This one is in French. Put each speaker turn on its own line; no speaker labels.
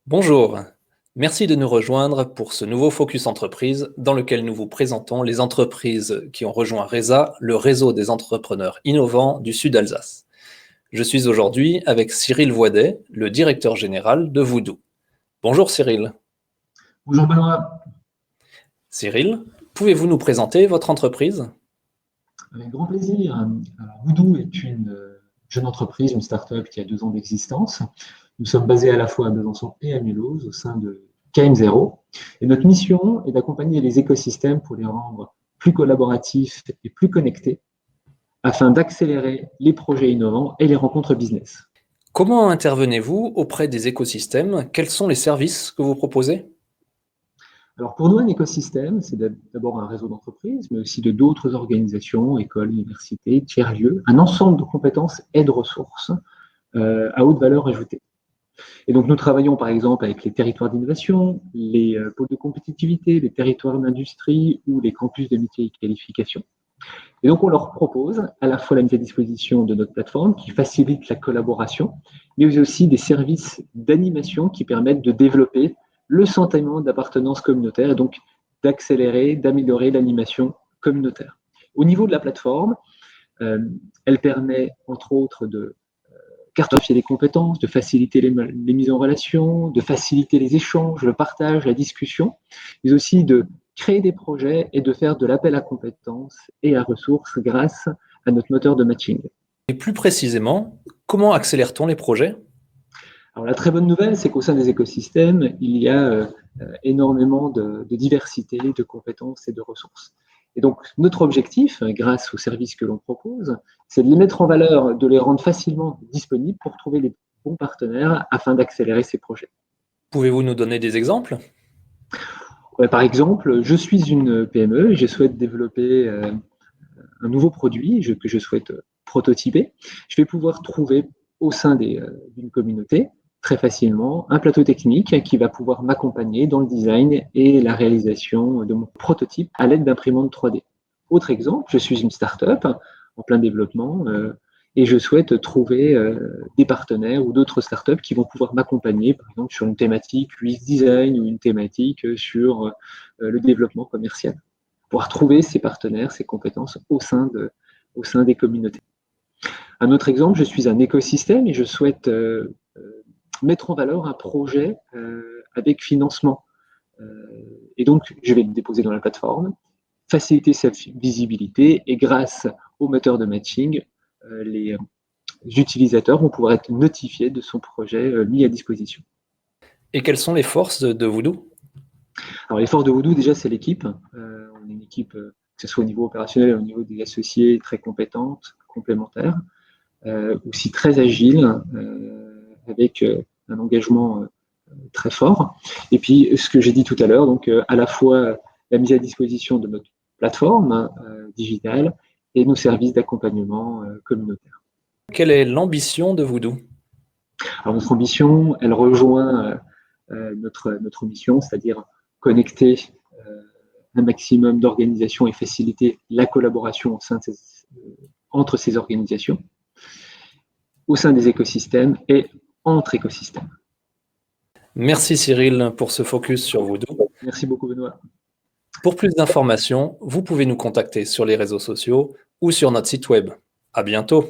Bonjour, merci de nous rejoindre pour ce nouveau Focus Entreprise dans lequel nous vous présentons les entreprises qui ont rejoint RESA, le réseau des entrepreneurs innovants du Sud Alsace. Je suis aujourd'hui avec Cyril Voidet, le directeur général de Voodoo. Bonjour Cyril.
Bonjour Benoît.
Cyril, pouvez-vous nous présenter votre entreprise?
Avec grand plaisir. Alors, Voodoo est une jeune entreprise, une start-up qui a 2 ans d'existence. Nous sommes basés à la fois à Besançon et à Mulhouse au sein de KM0. Et notre mission est d'accompagner les écosystèmes pour les rendre plus collaboratifs et plus connectés afin d'accélérer les projets innovants et les rencontres business.
Comment intervenez-vous auprès des écosystèmes? Quels sont les services que vous proposez?
Alors pour nous, un écosystème, c'est d'abord un réseau d'entreprises, mais aussi de d'autres organisations, écoles, universités, tiers-lieux, un ensemble de compétences et de ressources à haute valeur ajoutée. Et donc nous travaillons par exemple avec les territoires d'innovation, les pôles de compétitivité, les territoires d'industrie ou les campus de métiers et qualifications. Et donc on leur propose à la fois la mise à disposition de notre plateforme qui facilite la collaboration, mais aussi des services d'animation qui permettent de développer le sentiment d'appartenance communautaire et donc d'accélérer, d'améliorer l'animation communautaire. Au niveau de la plateforme, elle permet entre autres de cartographier les compétences, de faciliter les mises en relation, de faciliter les échanges, le partage, la discussion, mais aussi de créer des projets et de faire de l'appel à compétences et à ressources grâce à notre moteur de matching.
Et plus précisément, comment accélère-t-on les projets?
Alors la très bonne nouvelle, c'est qu'au sein des écosystèmes, il y a énormément de diversité, de compétences et de ressources. Et donc notre objectif, grâce aux services que l'on propose, c'est de les mettre en valeur, de les rendre facilement disponibles pour trouver les bons partenaires afin d'accélérer ces projets.
Pouvez-vous nous donner des exemples?
Par exemple, je suis une PME et je souhaite développer un nouveau produit que je souhaite prototyper. Je vais pouvoir trouver au sein d'une communauté très facilement un plateau technique qui va pouvoir m'accompagner dans le design et la réalisation de mon prototype à l'aide d'imprimantes 3D. Autre exemple, je suis une start-up en plein développement et je souhaite trouver des partenaires ou d'autres startups qui vont pouvoir m'accompagner, par exemple, sur une thématique UX design ou une thématique sur le développement commercial. Pouvoir trouver ces partenaires, ces compétences au sein des communautés. Un autre exemple, je suis un écosystème et je souhaite mettre en valeur un projet avec financement. Et donc, je vais le déposer dans la plateforme, faciliter sa visibilité et grâce au moteur de matching, les utilisateurs vont pouvoir être notifiés de son projet mis à disposition.
Et quelles sont les forces de Voodoo?
Alors, les forces de Voodoo, déjà, c'est l'équipe. On est une équipe, que ce soit au niveau opérationnel et au niveau des associés, très compétente, complémentaire, aussi très agile, avec un engagement très fort. Et puis, ce que j'ai dit tout à l'heure, donc à la fois la mise à disposition de notre plateforme digitale et nos services d'accompagnement communautaire.
Quelle est l'ambition de Voodoo?
Alors notre ambition, elle rejoint notre mission, c'est-à-dire connecter un maximum d'organisations et faciliter la collaboration entre ces organisations, au sein des écosystèmes et entre écosystèmes.
Merci Cyril pour ce focus sur Voodoo.
Merci beaucoup Benoît.
Pour plus d'informations, vous pouvez nous contacter sur les réseaux sociaux ou sur notre site web. À bientôt.